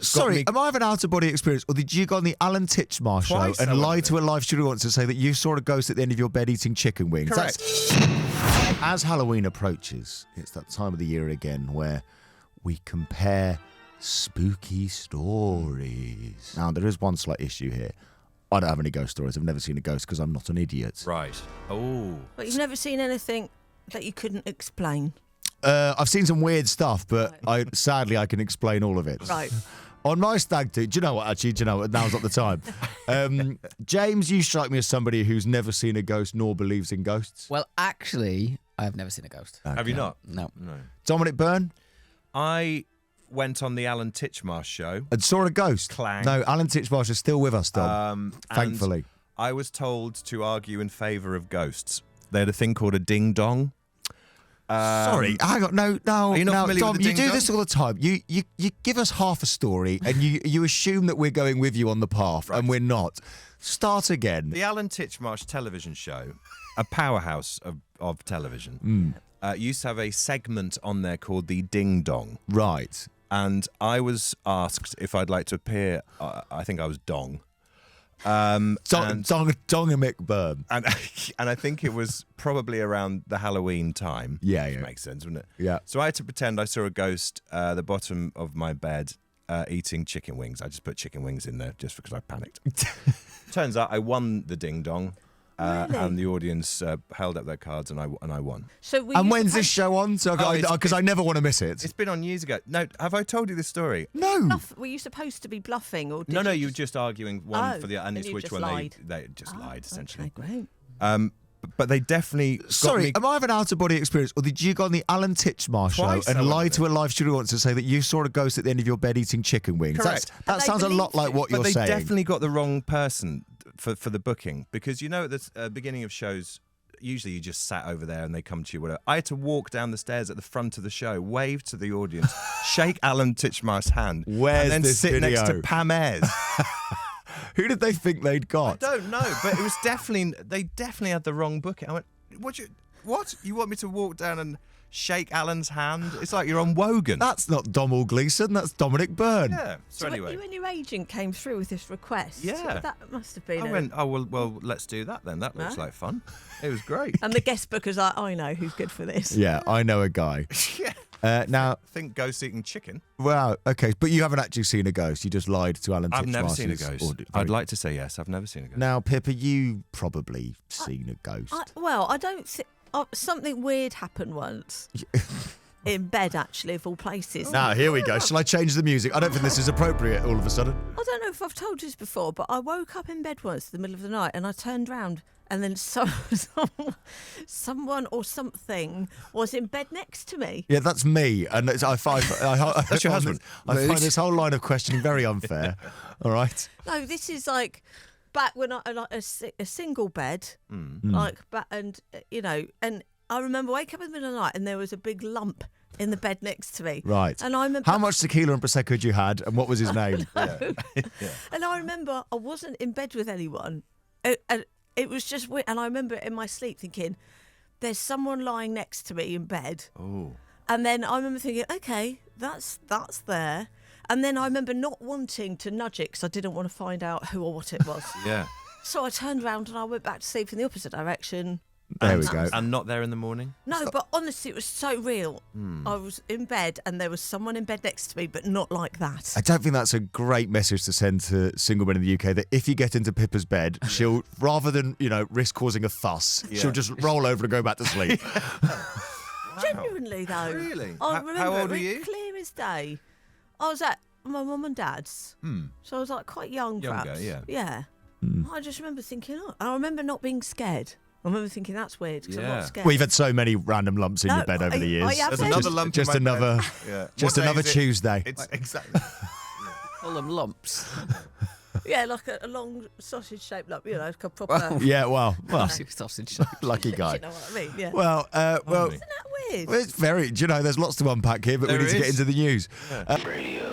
Sorry, am I having an out-of-body experience, or did you go on the Alan Titchmarsh show and lie to a live studio audience and say that you saw a ghost at the end of your bed eating chicken wings? Correct. As Halloween approaches, it's that time of the year again where we compare spooky stories. Now, there is one slight issue here. I don't have any ghost stories. I've never seen a ghost because I'm not an idiot. Right. Oh. But you've never seen anything that you couldn't explain? I've seen some weird stuff, but sadly I can explain all of it. Right. On my stag do, do you know what, actually? Do you know what? Now's not the time. James, you strike me as somebody who's never seen a ghost nor believes in ghosts. Well, actually, I have never seen a ghost. Okay. Have you not? No. Dominic Byrne? I went on the Alan Titchmarsh show. And saw a ghost? Clang. No, Alan Titchmarsh is still with us, Dom. Thankfully. And I was told to argue in favour of ghosts. They had a thing called a ding-dong. Sorry, hang on. No, Are you not familiar Dom, with the you do ding-dong? this all the time. You give us half a story and you assume that we're going with you on the path, and we're not. Start again. The Alan Titchmarsh television show, a powerhouse of television, used to have a segment on there called the Ding Dong. Right. And I was asked if I'd like to appear, I think I was Dong. And Dongamick Byrne. and I think it was probably around the Halloween time. Yeah, which yeah. makes sense, wouldn't it? Yeah. So I had to pretend I saw a ghost at the bottom of my bed eating chicken wings. I just put chicken wings in there just because I panicked. Turns out I won the Ding Dong. Really? And the audience held up their cards, and I won. So And when's this show on? So, because I never want to miss it. It's been on years ago. No, have I told you this story? No. Were you supposed to be bluffing, or did No, you you were just arguing one for the and and it's you which just one lied. they just lied essentially. Okay, great. But they definitely Sorry, got am I having an out-of-body experience, or did you go on the Alan Titchmarsh show Twice I and went lie on to a live studio audience and say that you saw a ghost at the end of your bed eating chicken wings? Correct. That And they sounds a lot believed like you. what But you're they saying. definitely got the wrong person for the booking, because you know at the beginning of shows, usually you just sat over there and they come to you. Whatever. I had to walk down the stairs at the front of the show, wave to the audience, shake Alan Titchmarsh's hand, Where's and then this sit next to video? Pam Ayres. Who did they think they'd I got? don't know, but it was they definitely had the wrong booking. I went, what? You want me to walk down and shake Alan's hand? It's like you're on Wogan. That's not Domhnall Gleeson, that's Dominic Byrne. Yeah. So anyway, you and your agent came through with this request. Yeah. That must have been. I went, oh well, let's do that then. That looks No. like fun. It was great. And the guest booker's like, I know who's good for this. Yeah, I know a guy. Yeah. Now, I think ghost eating chicken. wow, okay, but you haven't actually seen a ghost. You just lied to Alan Titchmarsh's I've never seen a ghost. audio. I'd like to say yes. I've never seen a ghost. Now, Pippa, you probably seen a ghost. I don't think. Something weird happened once. In bed, actually, of all places. Now, here we go. Shall I change the music? I don't think this is appropriate all of a sudden. I don't know if I've told you this before, but I woke up in bed once in the middle of the night and I turned round and then someone or something was in bed next to me. Yeah, that's me. And that's your husband. I find this whole line of questioning very unfair. All right. No, this is like back when I like a single bed, and I remember waking up in the middle of the night and there was a big lump in the bed next to me. Right. And I remember How much tequila and prosecco had you had, and what was his name? And I remember I wasn't in bed with anyone. It was just weird. And I remember in my sleep thinking, there's someone lying next to me in bed. Oh. And then I remember thinking, okay, that's there. And then I remember not wanting to nudge it because I didn't want to find out who or what it was. Yeah. So I turned around and I went back to sleep in the opposite direction. There we go. And not there in the morning? No, but honestly, it was so real. I was in bed and there was someone in bed next to me, but not like that. I don't think that's a great message to send to single men in the UK, that if you get into Pippa's bed, she'll, rather than, risk causing a fuss, she'll just roll over and go back to sleep. Genuinely, though. Really? I How remember old it are you? clear as day. I was at my mum and dad's. So I was like quite young, Younger, perhaps. yeah. Yeah. I just remember thinking, I remember not being scared. I remember thinking that's weird because I'm Yeah. not scared. Well, you've had so many random lumps in No, your bed over the years. I have There's had- another lump just in my another, bed. Yeah. just What day another is it? Tuesday. It's exactly. Call them lumps. Yeah, like a long sausage-shaped lump, like a proper... Yeah, well, Sausage. lucky guy. You know what I mean? Yeah. Well, Isn't that weird? it's very. Do you know? There's lots to unpack here, but we There need to get is. into the news. Radio